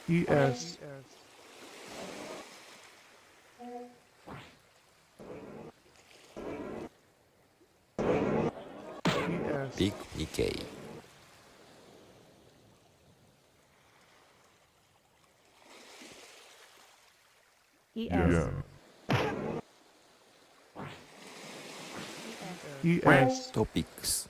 ES. Big Nikkei. Yen. ES. Topix.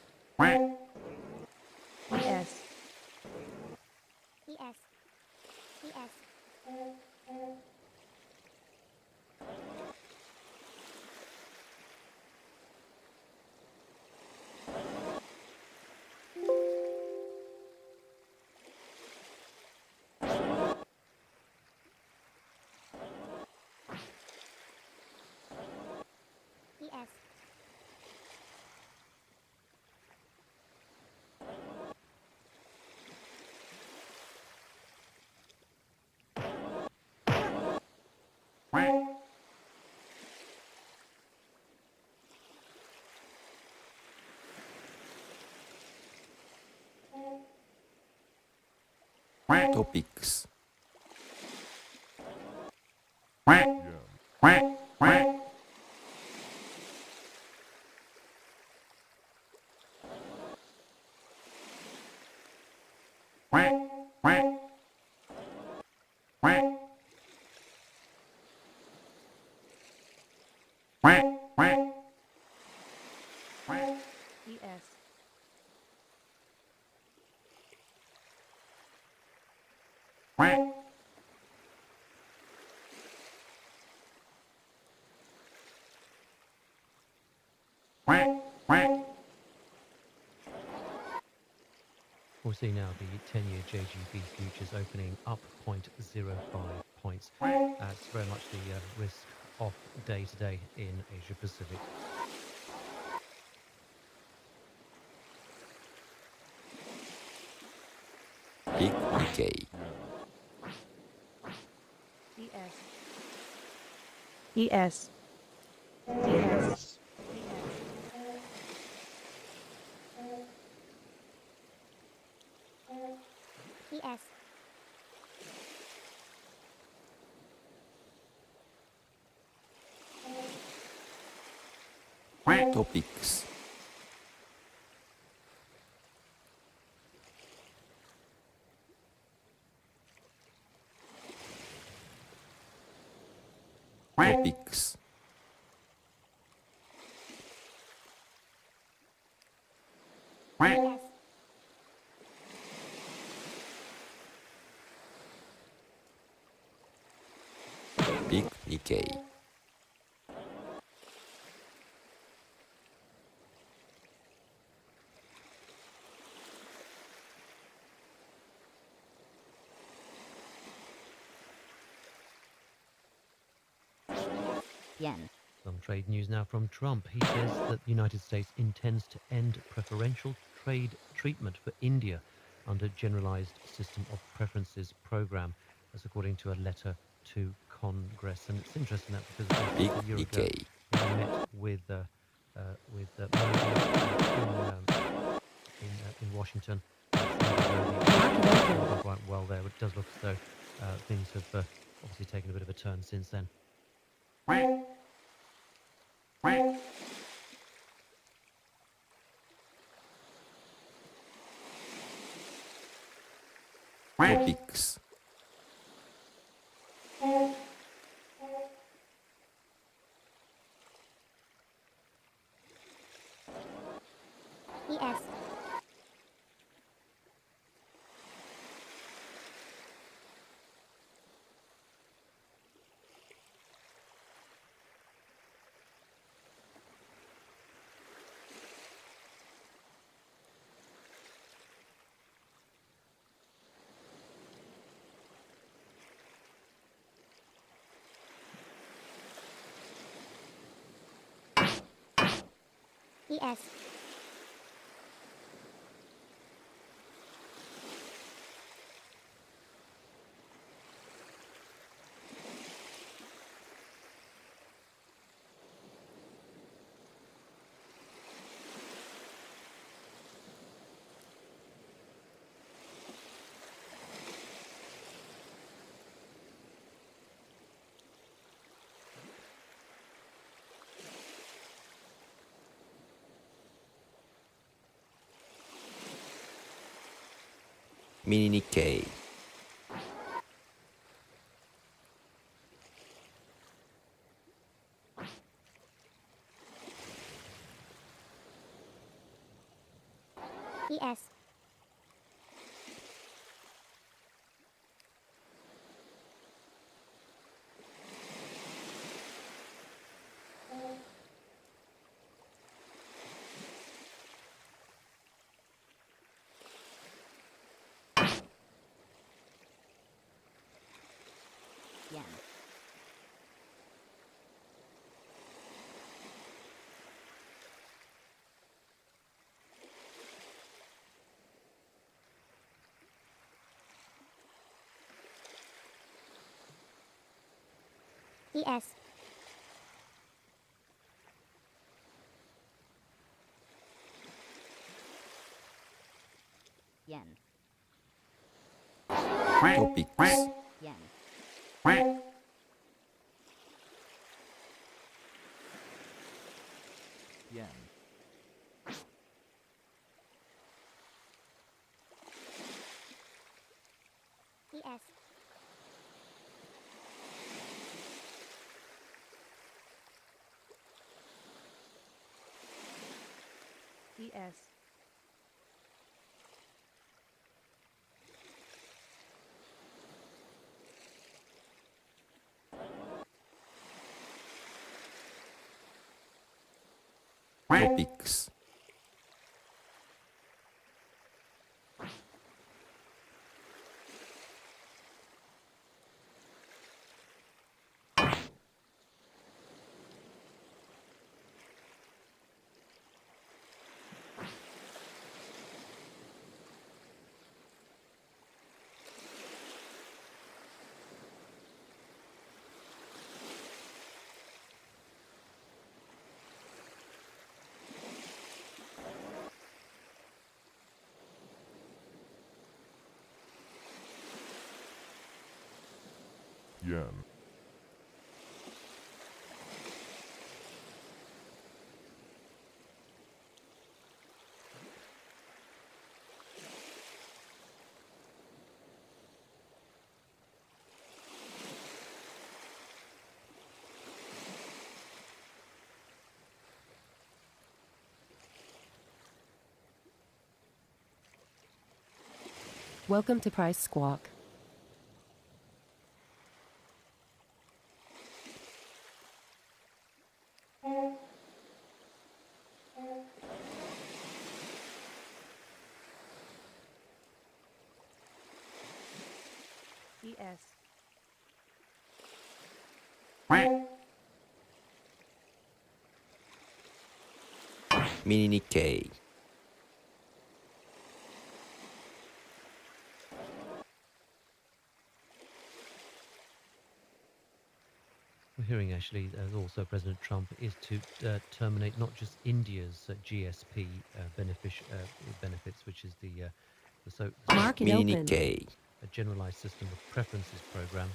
Topix. We'll see now the 10-year JGB futures opening up 0.05 points. It's very much the risk off day today in Asia Pacific. Big Nikkei. ES. Topix. Topix. Big Nikkei. Yen. Some trade news now from Trump. He says that the United States intends to end preferential trade treatment for India under Generalized System of Preferences program. That's according to a letter to Congress. And it's interesting that because Big a year ago Nikkei. he met with Modi in Washington. Not quite well there, but it does look as though things have obviously taken a bit of a turn since then. Topix. ES. ES. Mini Nikkei. ES. Yen. ES. Yen. Topix. Yen. Yen. ES. ES. Topix. Yen. Welcome to PriceSquawk. ES. Mini Nikkei. We're hearing actually also President Trump is to terminate not just India's GSP benefits, which is the Market Mini open. Nikkei. a generalized system of preferences program,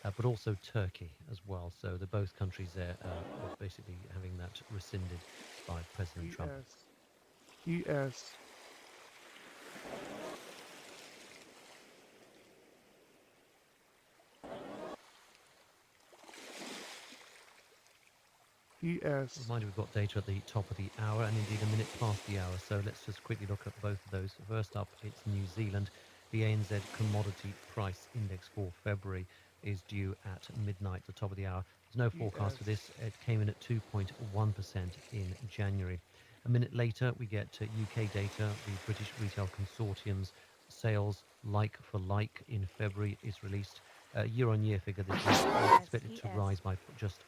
but also Turkey as well. So the both countries there are basically having that rescinded by President Trump. ES. ES. Reminder, we've got data at the top of the hour and indeed a minute past the hour. So let's just quickly look at both of those. First up, it's New Zealand. The ANZ Commodity Price Index for February is due at midnight, the top of the hour. There's no forecast for this. It came in at 2.1% in January. A minute later, we get UK data. The British Retail Consortium's sales like for like in February is released. Year-on-year figure, this is expected to rise by just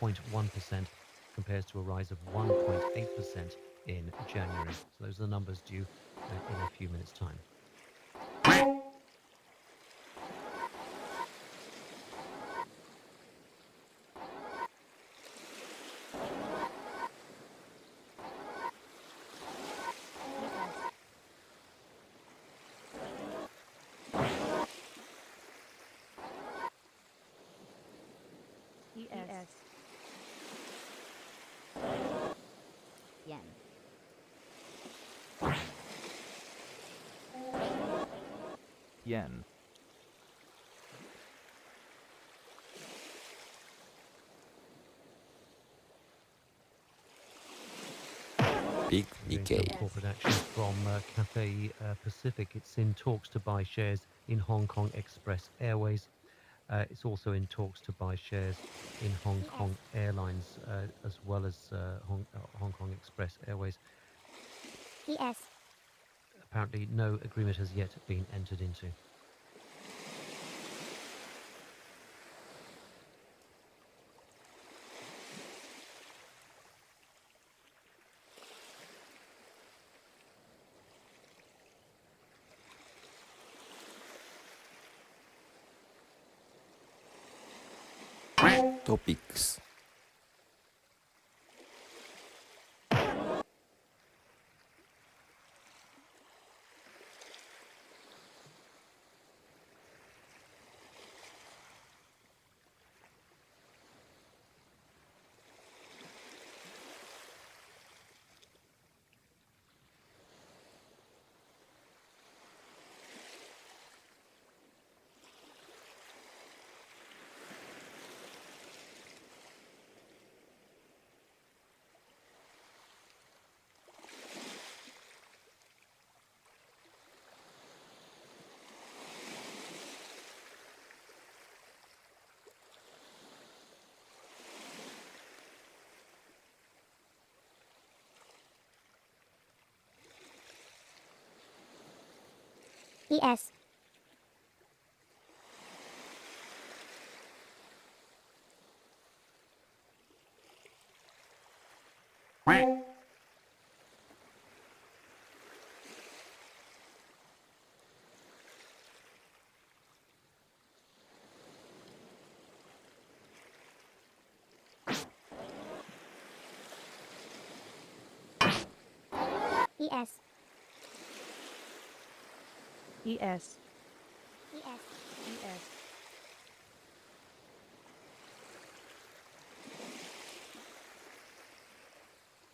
0.1%, compares to a rise of 1.8% in January. So those are the numbers due in a few minutes' time. ES. Yen. Yen. Big Doing Nikkei. some corporate action from Cathay Pacific. It's in talks to buy shares in Hong Kong Express Airways. It's also in talks to buy shares in Hong Kong Airlines, as well as Hong Kong Express Airways. ES. Apparently, no agreement has yet been entered into. Topix. ES. ES. ES. ES. ES.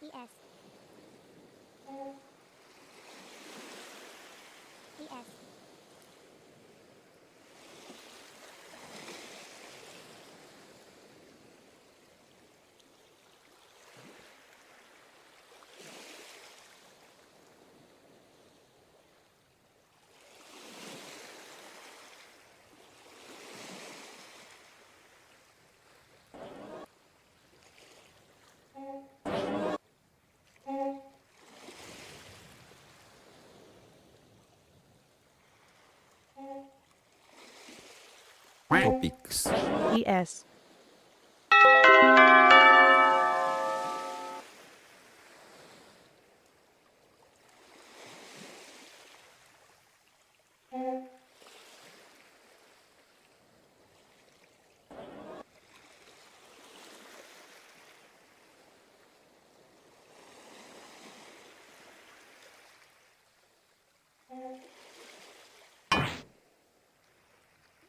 ES. ES. Topix. ES.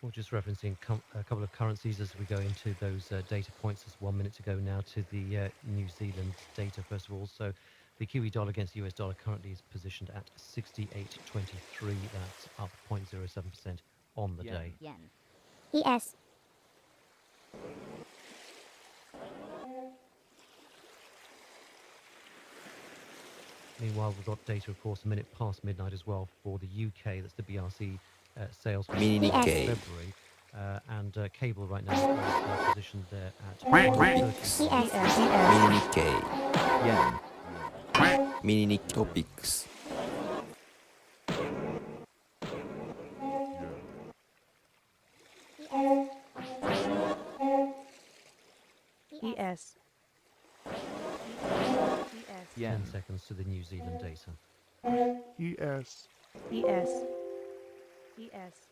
We're just referencing a couple of currencies as we go into those data points. It's 1 minute to go now to the New Zealand data, first of all. So the Kiwi dollar against the US dollar currently is positioned at 68.23. That's up 0.07% on the Yen. day. Yen. ES. Meanwhile, we've got data, of course, a minute past midnight as well for the UK. That's the BRC sales for Mini Nikkei. February. And cable right now is positioned there at Topix. 130. Mini Nikkei. Yen. Mini Nikkei. Topix. ES. ES. 10 yen, seconds to the New Zealand data. ES. ES. ES.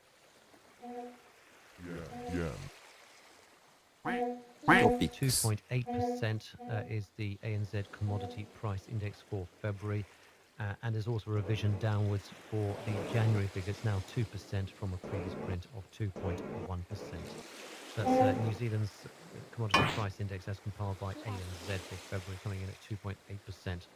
Topix. 2.8% is the ANZ commodity price index for February, and there's also a revision downwards for the January figure. It's now 2% from a previous print of 2.1%. That's New Zealand's commodity price index as compiled by ANZ for February, coming in at 2.8%.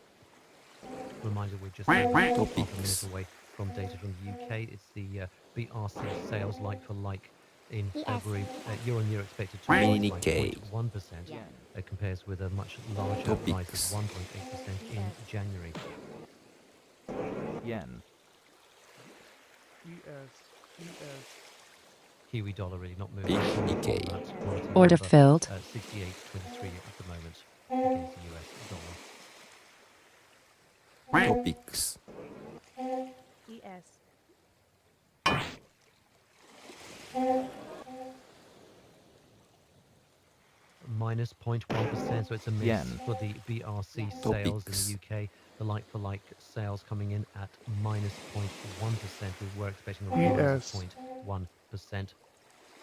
Reminder, we're just over half a minute Topix. away from data from the UK. It's the BRC sales like-for-like in Yes. February, year-on-year expected to Mini rise by Nikkei. 0.1%. yen, It compares with a much larger rise of Topix. 1.8% in January. yen, ES. ES. Kiwi dollar really not moving Big at all on Nikkei. that commodity Order number, filled. 68.23 at the moment against the US dollar. Topix. ES. Minus 0.1%, so it's a miss Yen. for the BRC Yen. sales Topix. in the UK. The like-for-like sales coming in at minus 0.1%. We were expecting a rise Yes. of 0.1%.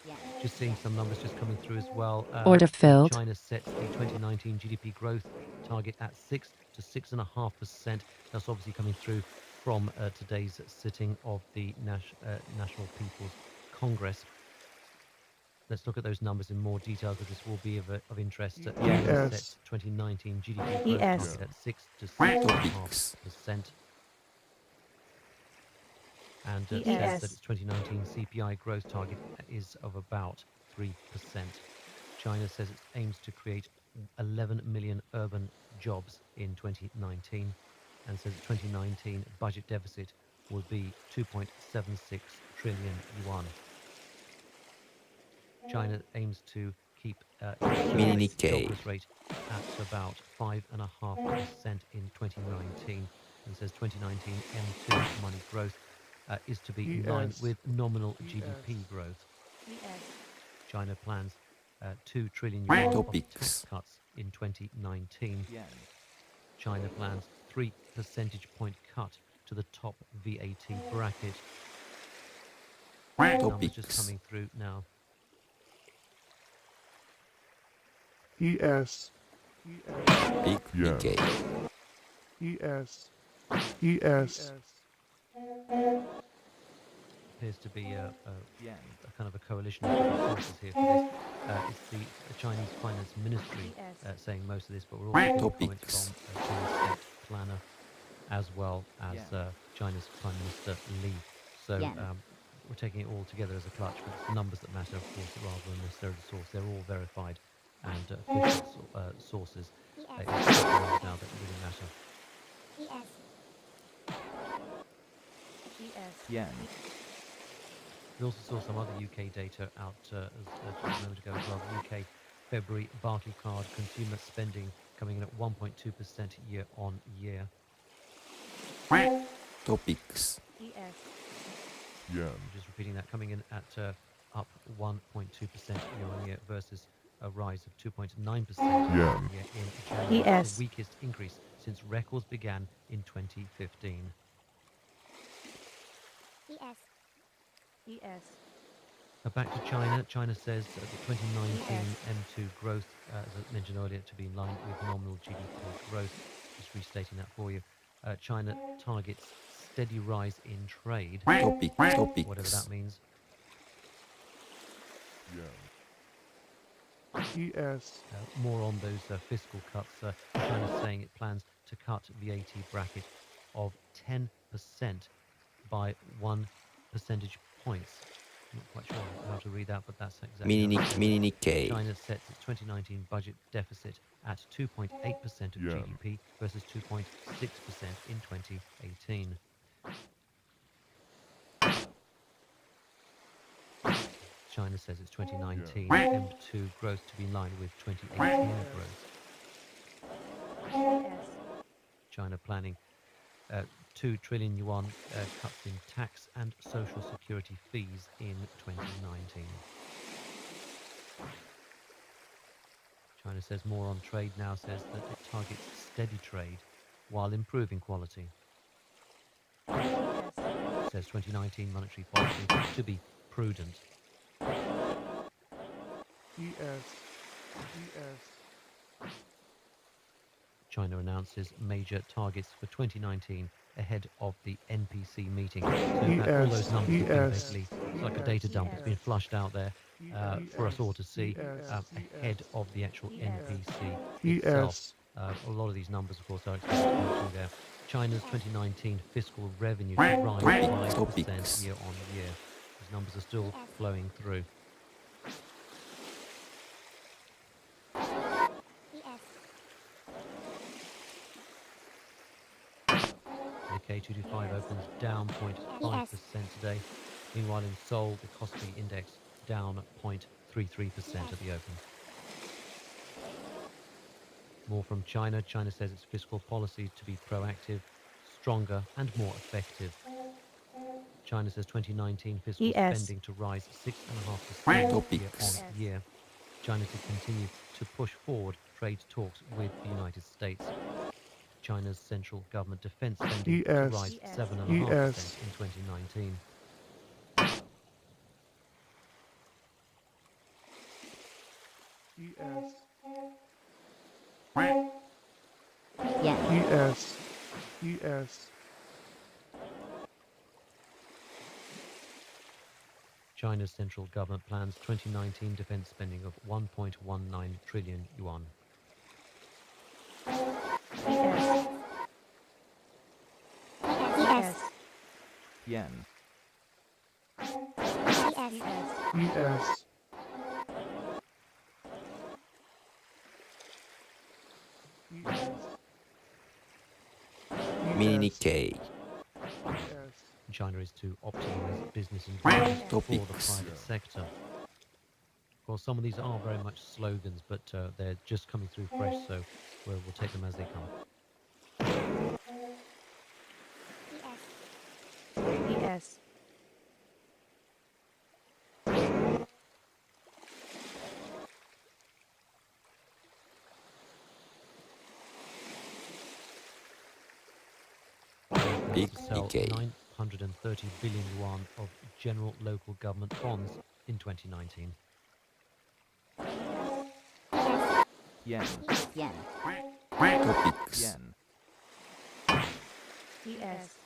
Yen. Just seeing some numbers just coming through as well. Order filled. China sets the 2019 GDP growth target at 6 to 6.5%. That's obviously coming through from today's sitting of the National People's Congress. Let's look at those numbers in more detail because this will be of interest. China Yes. sets 2019 GDP growth Yes. target at 6 to Topix. 6.5%. And Yes. says that its 2019 CPI growth target is of about 3%. China says it aims to create 11 million urban jobs in 2019 and says the 2019 budget deficit will be 2.76 trillion yuan. China aims to keep Mini its Nikkei. jobless rate at about 5.5% in 2019 and says 2019 M2 money growth is to be in line ES. with nominal ES. GDP growth. ES. China plans 2 trillion yuan of Topix. tax cuts in 2019. yen, China plans 3 percentage point cut to the top VAT bracket. Numbers just Topix. coming through now. ES. Big Nikkei. ES. ES. Appears to be a yen, kind of a coalition of different sources here for this. It's the Chinese Finance Ministry Yes. saying most of this, but we're also getting comments Topix. from China's state planner as well as Yeah. China's Prime Minister Li. So Yeah. we're taking it all together as a clutch, but it's the numbers that matter, of course, rather than necessarily the source. They're all verified and official sources. It's the numbers now that really matter. ES. ES. yen, We also saw some other UK data out just a moment ago as well. The UK February Barclaycard consumer spending coming in at 1.2% year on year. Topics. ES. Just repeating that, coming in at up 1.2% year on year versus a rise of 2.9% year in January. It's ES. the weakest increase since records began in 2015. ES. ES. Back to China. China says the 2019 M2 growth, as I mentioned earlier, to be in line with nominal GDP growth. Just restating that for you. China targets steady rise in trade, Topics. whatever that means. ES. More on those fiscal cuts. China's saying it plans to cut VAT bracket of 10% by 1 percentage points. I'm not quite sure how to read that, but that's exactly how it's Mini Nikkei. China sets its 2019 budget deficit at 2.8% of GDP versus 2.6% in 2018. China says its 2019 M2 growth to be in line with 2018 growth. ES. China planning 2 trillion yuan cuts in tax and social security fees in 2019. China says more on trade now, says that it targets steady trade while improving quality. ES. Says 2019 monetary policy to be prudent. ES. ES. China announces major targets for 2019 ahead of the NPC meeting. So in fact, all those numbers have been basically, it's like a data dump. It's been flushed out there for us all to see ahead of the actual NPC itself. A lot of these numbers, of course, are expected to come through there. China's 2019 fiscal revenue to rise 5% Topix. year on year. These numbers are still flowing through. Nikkei 225 opens down 0.5% today. Meanwhile, in Seoul, the Kospi index down 0.33% at the open. More from China. China says its fiscal policy to be proactive, stronger, and more effective. China says 2019 fiscal spending to rise 6.5% Topix. year on year. China to continue to push forward trade talks with the United States. China's central government defense spending to rise 7.5% in 2019. ES. Yen. ES. ES. China's central government plans 2019 defense spending of 1.19 trillion yuan. ES. ES. Yen. ES. Mini Nikkei. China is to optimize business environment for the Topix. private sector. Of course, some of these are very much slogans, but they're just coming through fresh, so we'll take them as they come. ES. Big To sell Nikkei. 930 billion yuan of general local government bonds in 2019. Yen. Yen. Topix. Yen. ES.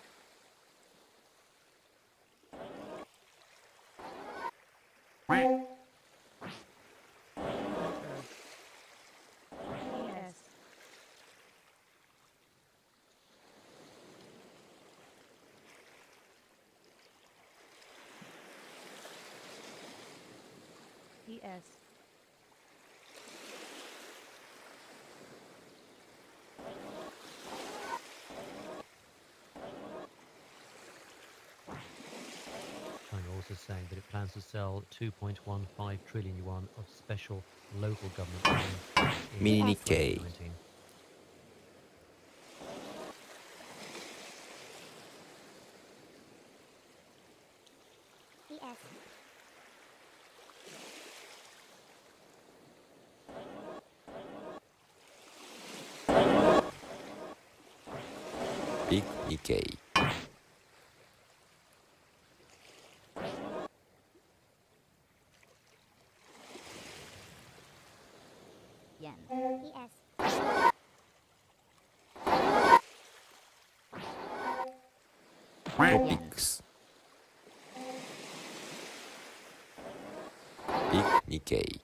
ES. ES. China also saying that it plans to sell 2.15 trillion yuan of special local government bonds in Mini Nikkei. 2019. Big Nikkei. Yen. Topix. Big Nikkei.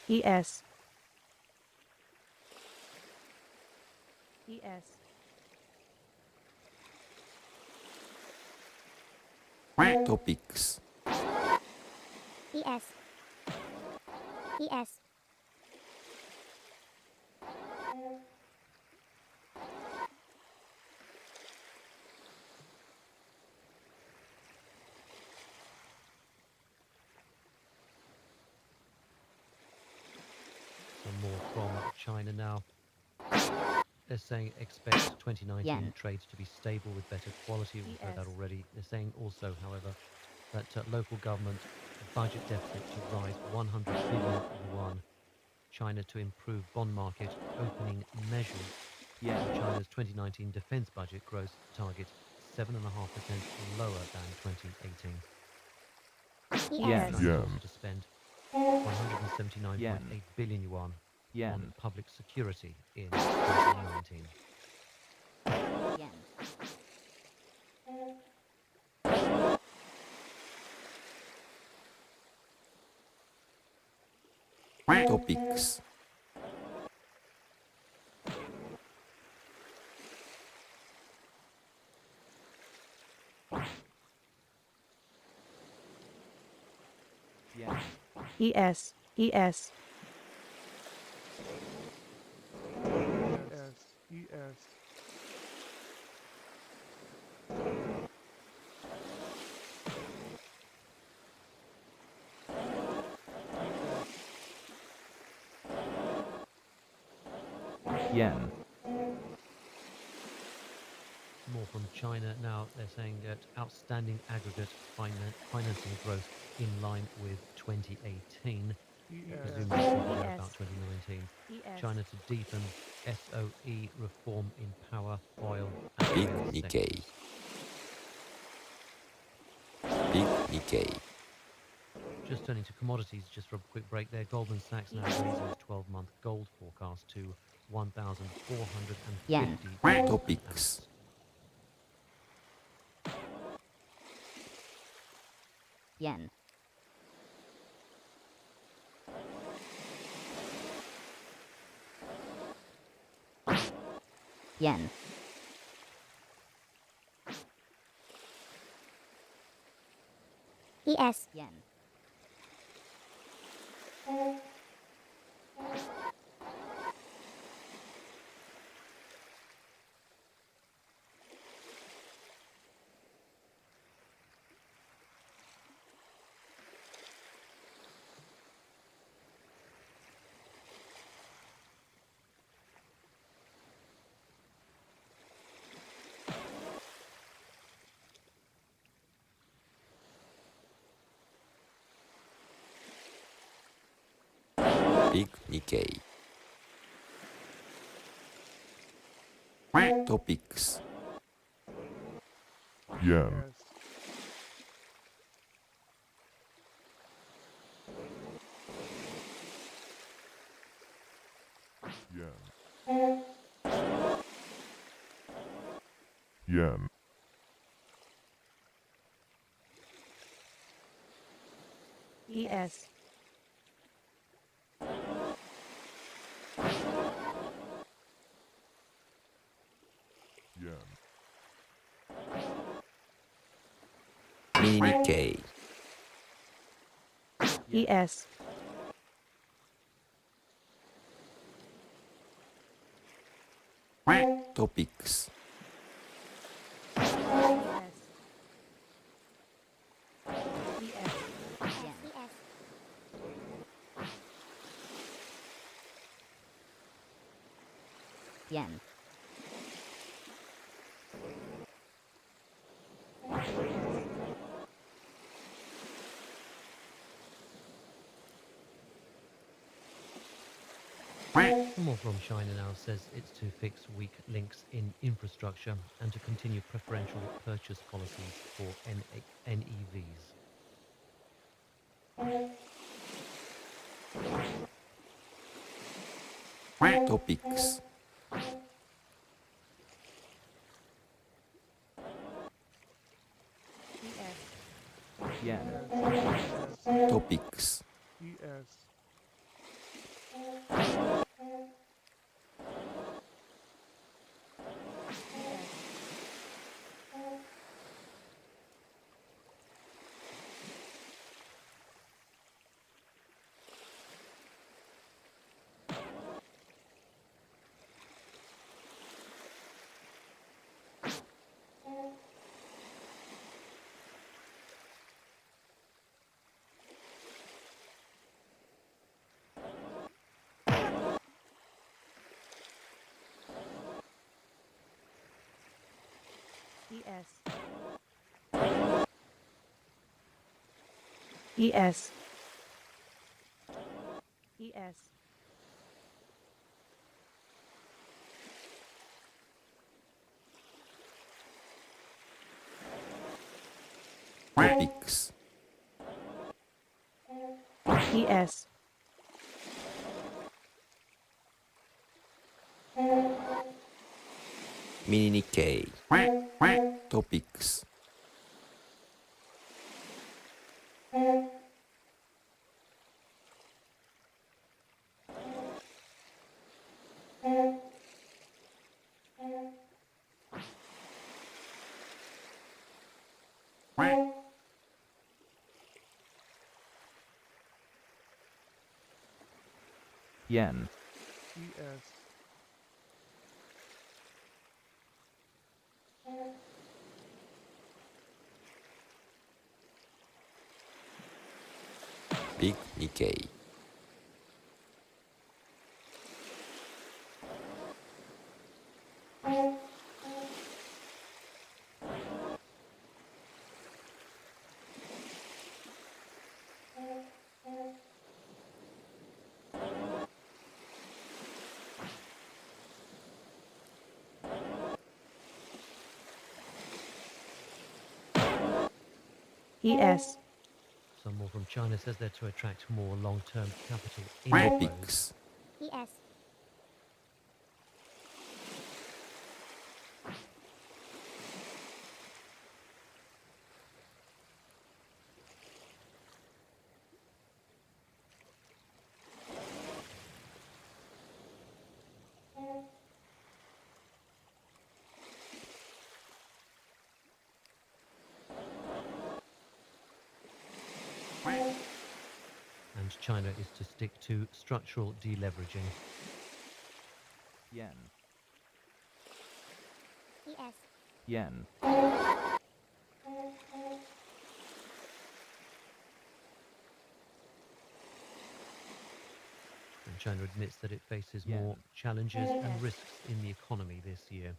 ES. ES. Topix. ES. ES. Some more from China now. They're saying expect 2019 Yen. trade to be stable with better quality. We've heard that Yes. already. They're saying also, however, that local government budget deficit to rise 100 billion yuan. China to improve bond market opening measures yen, China's 2019 defense budget growth target 7.5% lower than 2018. yen, China is also to spend 179.8 Yen. billion yuan yen, on public security in 2019. Yen. Topix. yen, ES. ES. ES. yen, More from China now. They're saying that outstanding aggregate financing growth in line with 2018, presumably talking there about 2019. ES. China to deepen SOE reform in power, oil, and Big rail Nikkei. sectors. Big Nikkei. Just turning to commodities, just for a quick break there, Goldman Sachs now raising its 12-month gold forecast to Yen. $1,450 an Topix. ounce. Yen. Yen. ES. Yen. Big Nikkei. Topix. Yen. Yen. ES. Yen. Mini Nikkei. ES. Topix. Yen. More from China now says it's to fix weak links in infrastructure and to continue preferential purchase policies for NEVs. Topix. yen, Topix. ES. ES. ES. Topix. ES. Mini Nikkei. Topix. Yen. ES. Big Nikkei. ES. Some more from China says they're to attract more long-term capital inflows. Topix. ES. And China is to stick to structural deleveraging. Yen. ES. Yen. And China admits that it faces Yeah. more challenges Yeah. and risks in the economy this year.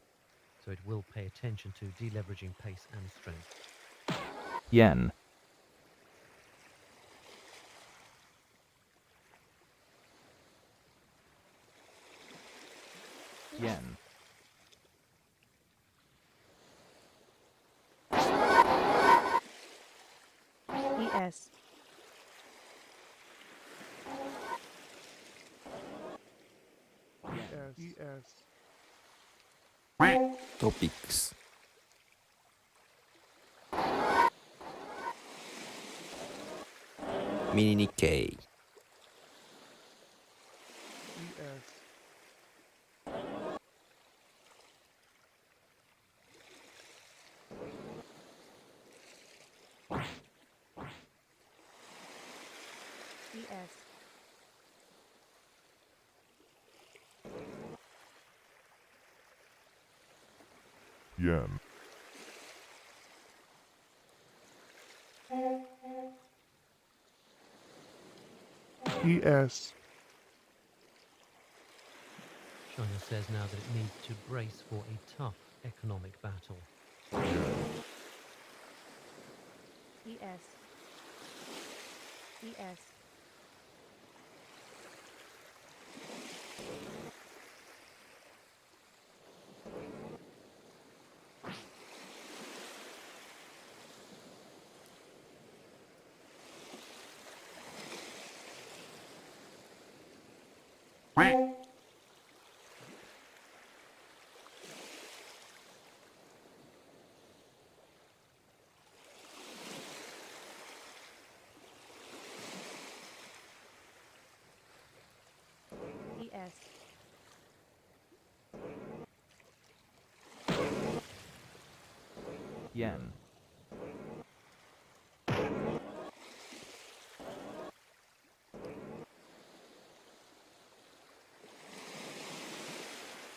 So it will pay attention to deleveraging pace and strength. Yen. Yen. ES. ES. Topix. Mini Nikkei. ES. ES. Yen. ES. China says now that it needs to brace for a tough economic battle. ES. ES. ES. Yen.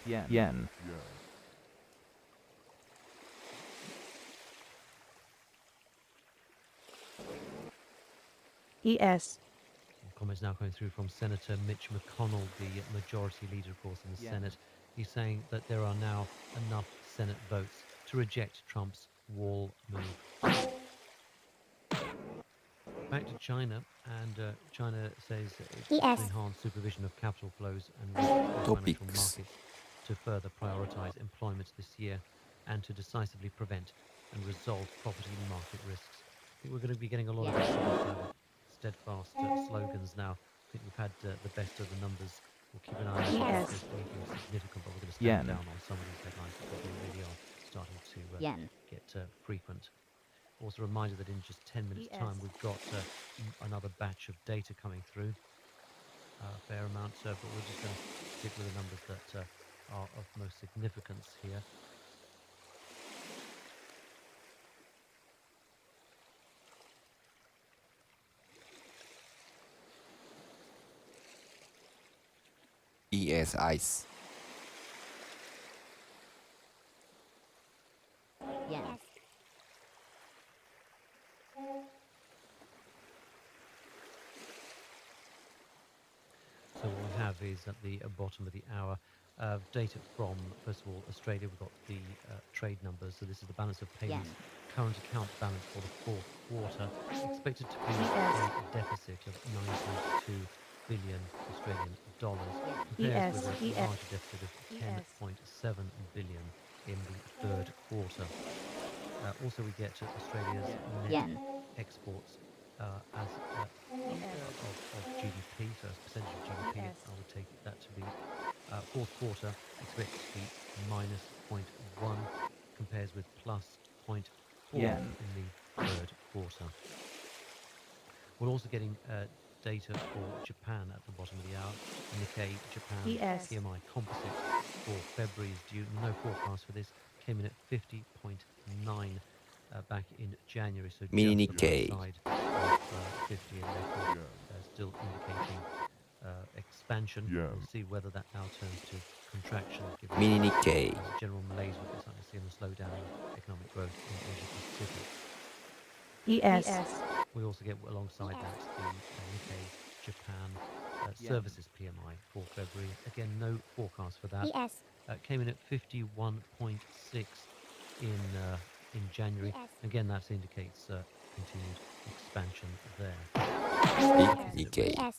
Yen. Yen. ES. Comments now coming through from Senator Mitch McConnell, the majority leader, of course, in the Yeah. Senate. He's saying that there are now enough Senate votes to reject Trump's wall move. Back to China, and China says it's to Yes. enhance supervision of capital flows and risks in financial Topix. markets, to further prioritise employment this year, and to decisively prevent and resolve property market risks. think we're going to be getting a lot of these sort of steadfast slogans now. I think we've had the best of the numbers. We'll keep an eye on Yes. if there's anything significant, but we're going to stand Yen. down on some of these headlines because they really are starting to Yen. get frequent. Also a reminder that in just 10 minutes time ES. we've got another batch of data coming through, a fair amount, but we're just going to stick with the numbers that are of most significance here. ES ice. Yen. So what we have is at the bottom of the hour data from, first of all, Australia. We've got the trade numbers. So this is the balance of payments, current account balance for the fourth quarter, expected to be a deficit of 9.2 billion Australian dollars, compares with a larger deficit of 10.7 billion in the third quarter. Also, we get Australia's net exports as of GDP, so as a percentage of GDP, I would take that to be fourth quarter expected to be minus 0.1, compares with plus 0.4 Yen. in the third quarter. We're also getting data for Japan at the bottom of the hour. Nikkei Japan PMI composite for February is due. No forecast for this. Came in at 50.9 back in January, so Mini just Nikkei. outside of 50, and therefore still indicating expansion. Yeah. We'll see whether that now turns to contraction, given Mini Nikkei. general malaise we're starting to see in the slowdown in economic growth in Asia Pacific. We also get alongside that the Nikkei Japan services PMI for February. Again, no forecast for that. Came in at 51.6 in January. Again, that indicates continued expansion there. Big Nikkei.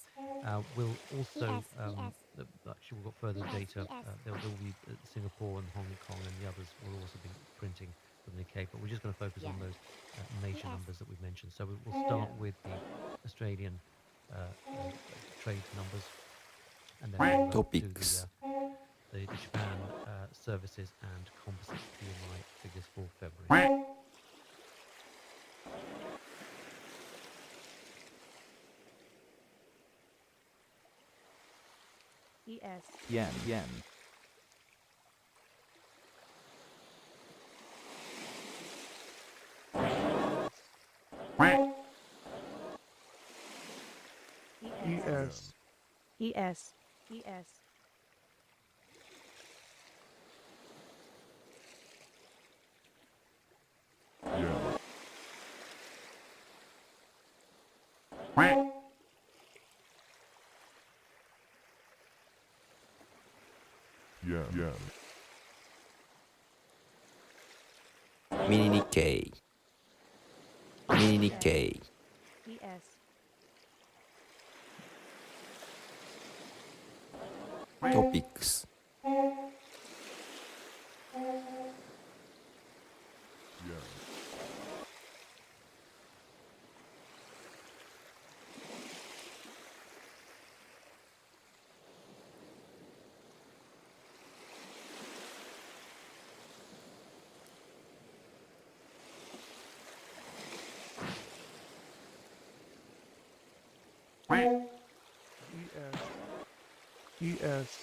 We'll also actually we've got further data. There will be Singapore and Hong Kong, and the others will also be printing for the Nikkei. But we're just going to focus on those major numbers that we've mentioned. So we'll start with the Australian trade numbers, and then we'll do Topix. the Japan services and composite PMI figures for February. Yen. Yen. ES. Yeah. Yeah. Yeah. Mini Nikkei. Mini Nikkei. Topix. Yeah. ES.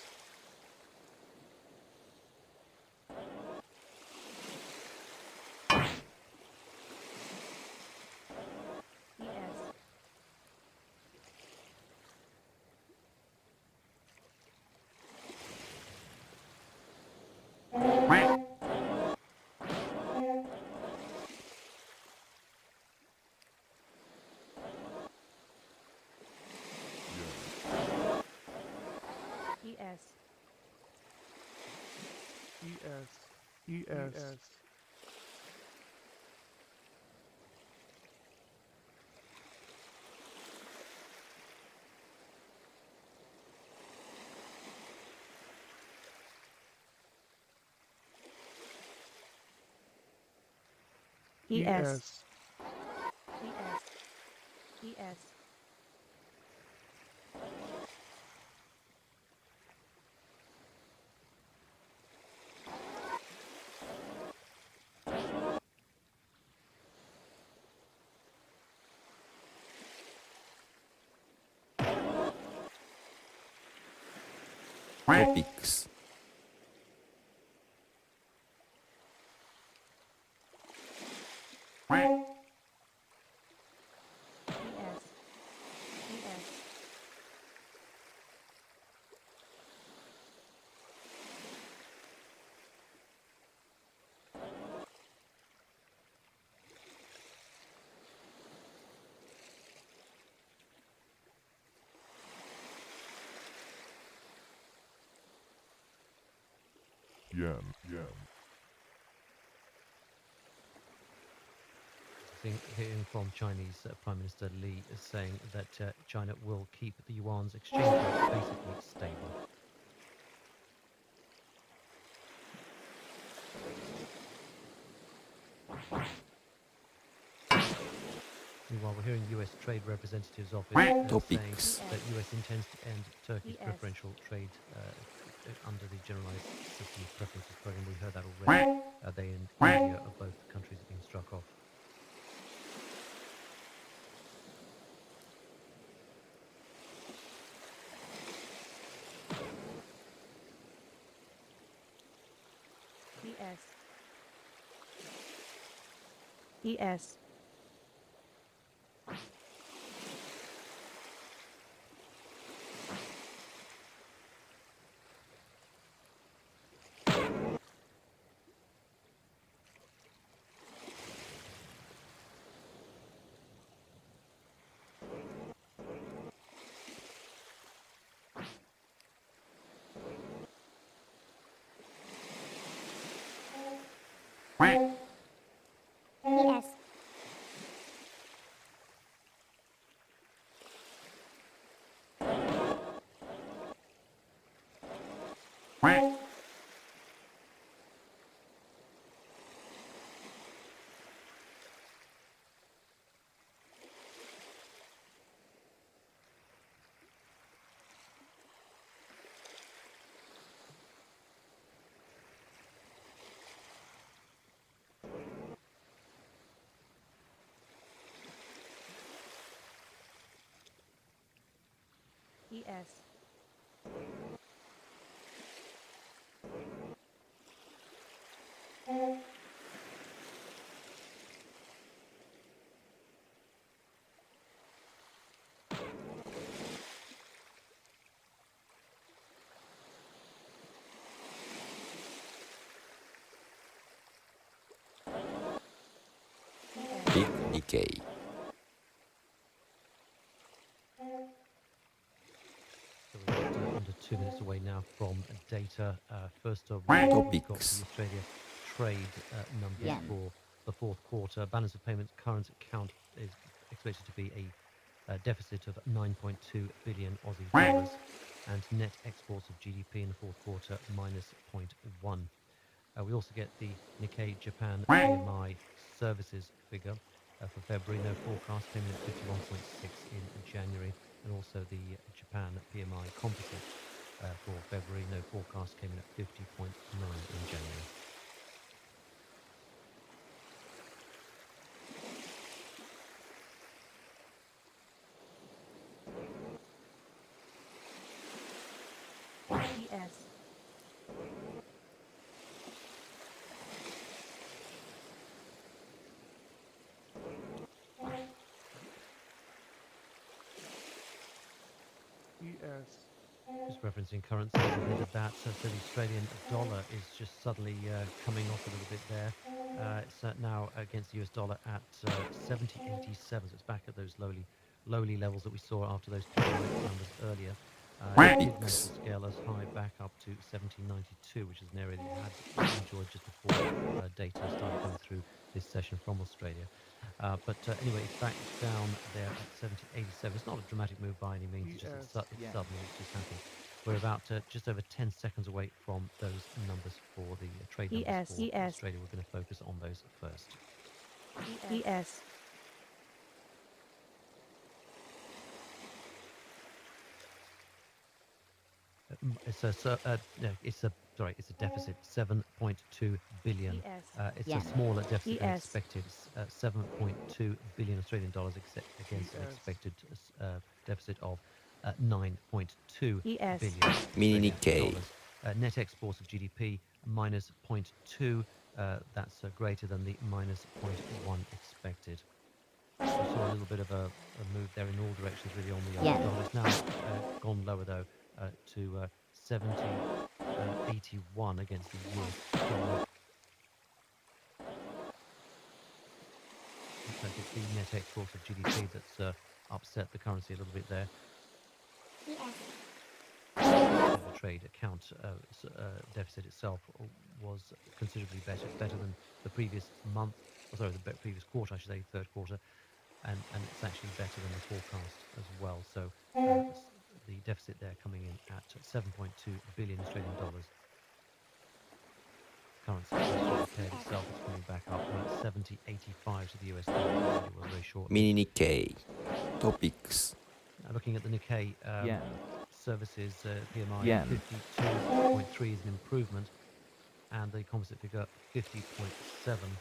ES. ES. ES. ES. ES, Topix. ES, ES, yen, yen, Hearing from Chinese Prime Minister Li is saying that China will keep the yuan's exchange rate basically stable. Meanwhile, we're hearing US Trade Representative's office saying Topix. that US intends to end Turkey's Yes. preferential trade under the Generalized System of Preferences program. We heard that already. They and India are both countries that have been struck off. ES, ES, ES, ES, Big Nikkei. So we're just under 2 minutes away now from data. First of all, we've got Topix. the Australia trade numbers for the fourth quarter. Balance of payments current account is expected to be a deficit of 9.2 billion Aussie dollars, and net exports of GDP in the fourth quarter minus zero point 0.1. We also get the Nikkei Japan PMI services figure for February. No forecast came in at 51.6 in January, and also the Japan PMI composite for February. No forecast came in at 50.9 in January. ES, ES, Just referencing currencies ahead of that, so the Australian dollar is just suddenly coming off a little bit there. It's now against the US dollar at 70.87, so it's back at those lowly levels that we saw after those PMI numbers earlier. It did manage to scale as high back up to 17.92, which is an area that it had enjoyed just before data started coming through this session from Australia. But anyway, it's back down there at 70.87. It's not a dramatic move by any means. It's just Yes, it's sudden. It's just happened. We're about just over 10 seconds away from those numbers for the trade numbers ES, for ES. Australia. We're going to focus on those first. ES, it's a deficit 7.2 billion. ES. It's Yen. a smaller deficit than ES. expected. 7.2 billion Australian dollars against an ES. expected deficit of 9.2 ES. billion Mini Australian Nikkei. dollars. Net exports of GDP minus zero point 0.2. That's greater than the minus 0.1 expected. We saw a little bit of a move there in all directions, really, on the Yen. dollar. It's now gone lower, though, to 70.81 against the US dollar. Looks like it's the net exports of GDP that's upset the currency a little bit there. The trade account deficit itself was considerably better than the previous month, the previous quarter, I should say, third quarter. And it's actually better than the forecast as well. So the deficit there coming in at 7.2 billion Australian dollars. Currency declared itself, it's coming back up. We're at 70.85 to the US dollar. It was very shortly. Mini Nikkei. Topix. Now looking at the Nikkei Yen. services PMI, Yen. 52.3 is an improvement, and the composite figure 50.7.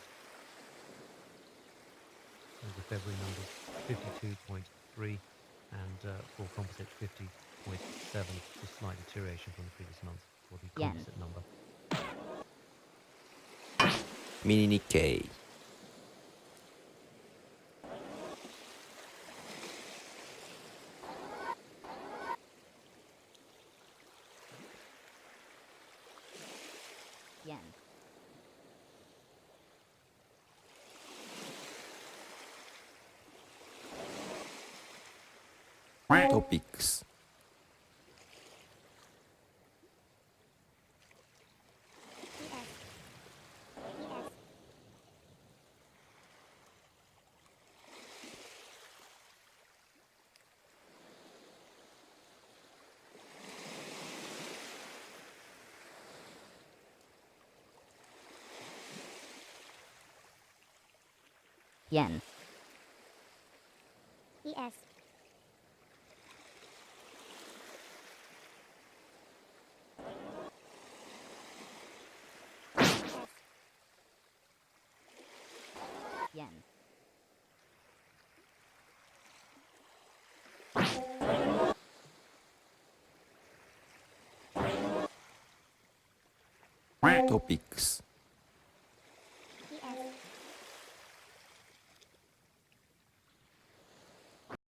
Those are February numbers, 52.3, and for composite 50.7, a slight deterioration from the previous month for the Yen. composite number. Mini Nikkei. Yen. Topix. Yen. ES. Yen. Topix.